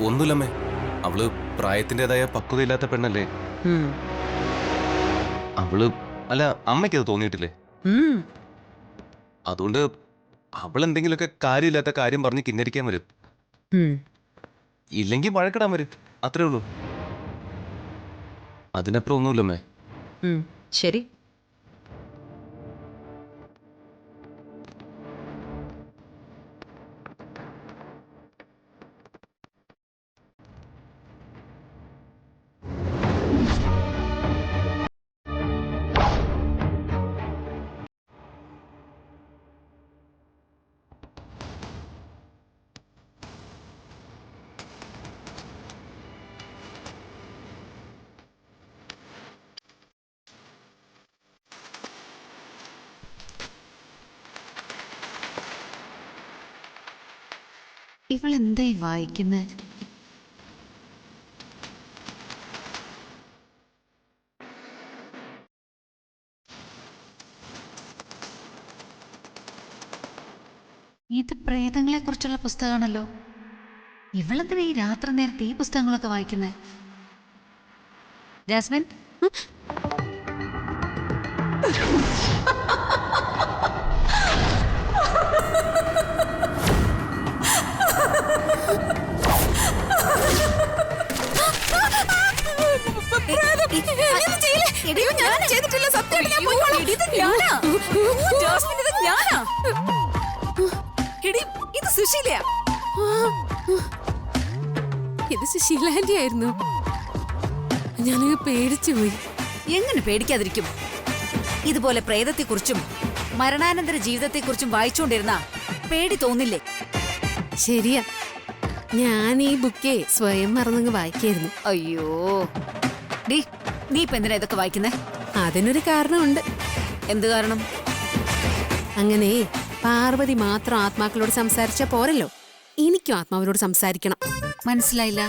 ഒന്നുമില്ലമ്മേ, അവള് പ്രായത്തിൻ്റെതായ പക്വതയില്ലാത്ത പെണ്ണല്ലേ. അവള് അല്ല, അമ്മയ്ക്കത് തോന്നിയിട്ടില്ലേ? അതുകൊണ്ട് അവളെന്തെങ്കിലുമൊക്കെ കാര്യമില്ലാത്ത കാര്യം പറഞ്ഞ് കിന്നരിക്കാൻ വരും, ഇല്ലെങ്കിൽ വഴക്കിടാൻ വരും, അത്രേ ഉള്ളൂ. അതിനപ്പുറം ഒന്നുമില്ലമ്മേ. ശരി. ഇവളെന്തായി വായിക്കുന്നത്? ഇത് പ്രേതങ്ങളെ കുറിച്ചുള്ള പുസ്തകമാണല്ലോ. ഇവളെന്തിനാ ഈ രാത്രി നേരത്തെ ഈ പുസ്തകങ്ങളൊക്കെ വായിക്കുന്നത്? ജാസ്മിൻ, ഇത് സുശീലാന്റി ആയിരുന്നു. ഞാനങ്ങ് പേടിച്ചുപോയി. എങ്ങനെ പേടിക്കാതിരിക്കും? ഇതുപോലെ പ്രേതത്തെക്കുറിച്ചും മരണാനന്തര ജീവിതത്തെക്കുറിച്ചും വായിച്ചുകൊണ്ടിരുന്ന പേടി തോന്നില്ലേ? ശരിയാ, ഞാൻ ഈ ബുക്കേ സ്വയം മറന്നങ്ങ് വായിക്കായിരുന്നു. അയ്യോ, നീ ഇപ്പൊ എന്തിനാ ഇതൊക്കെ വായിക്കുന്നേ? അതിനൊരു കാരണമുണ്ട്. എന്ത് കാരണം? അങ്ങനെ പാർവതി മാത്രം ആത്മാക്കളോട് സംസാരിച്ചാ പോരല്ലോ, എനിക്കും ആത്മാവിനോട് സംസാരിക്കണം. മനസ്സിലായില്ല,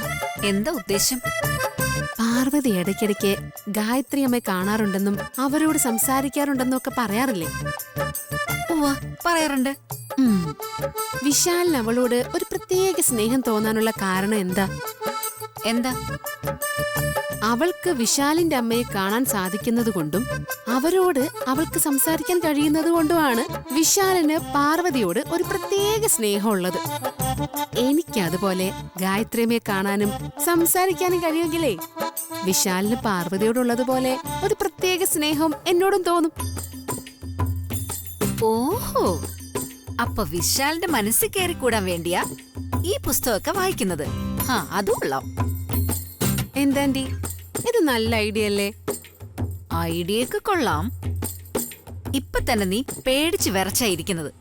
എന്താ ഉദ്ദേശം? പാർവതി ഇടയ്ക്കിടയ്ക്ക് ഗായത്രി അമ്മയെ കാണാറുണ്ടെന്നും അവരോട് സംസാരിക്കാറുണ്ടെന്നും ഒക്കെ പറയാറില്ലേ? പറയാറുണ്ട്. വിശാലിന് അവളോട് ഒരു പ്രത്യേക സ്നേഹം തോന്നാനുള്ള കാരണം എന്താ? അവൾക്ക് വിശാലിന്റെ അമ്മയെ കാണാൻ സാധിക്കുന്നത് കൊണ്ടും അവരോട് അവൾക്ക് സംസാരിക്കാൻ കഴിയുന്നത് കൊണ്ടുമാണ് വിശാലിന് പാർവതിയോട് ഒരു പ്രത്യേക സ്നേഹമുള്ളത്. എനിക്ക് അതുപോലെ ഗായത്രിയമ്മയെ കാണാനും സംസാരിക്കാനും കഴിയുമെങ്കിലേ വിശാലിന് പാർവതിയോടുള്ളതുപോലെ ഒരു പ്രത്യേക സ്നേഹം എന്നോടും തോന്നും. ഓഹോ, അപ്പൊ വിശാലിന്റെ മനസ്സിൽ കയറി കൂടാൻ വേണ്ടിയാ ഈ പുസ്തകമൊക്കെ വായിക്കുന്നത്? അതും കൊള്ളാം. എന്താണ്ടി, ഇത് നല്ല ഐഡിയ അല്ലേ? ഐഡിയൊക്കെ കൊള്ളാം. ഇപ്പൊ തന്നെ നീ പേടിച്ച് വിറച്ചായിരിക്കുന്നത്.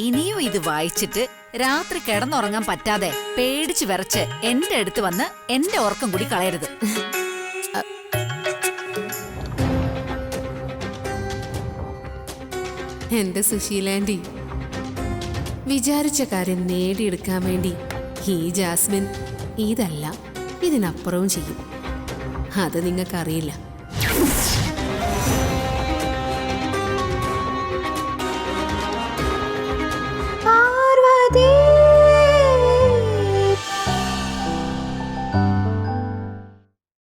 ഇനിയും ഇത് വായിച്ചിട്ട് രാത്രി കിടന്നുറങ്ങാൻ പറ്റാതെ പേടിച്ച് വിറച്ച് എന്റെ അടുത്ത് വന്ന് എന്റെ ഉറക്കം കൂടി കളയരുത്. എന്റെ സുശീലാന്റി, വിചാരിച്ച കാര്യം നേടിയെടുക്കാൻ വേണ്ടി ഈ ജാസ്മിൻ ഇതല്ല ഇതിനപ്പുറവും ചെയ്യും. അത് നിങ്ങൾക്കറിയില്ല.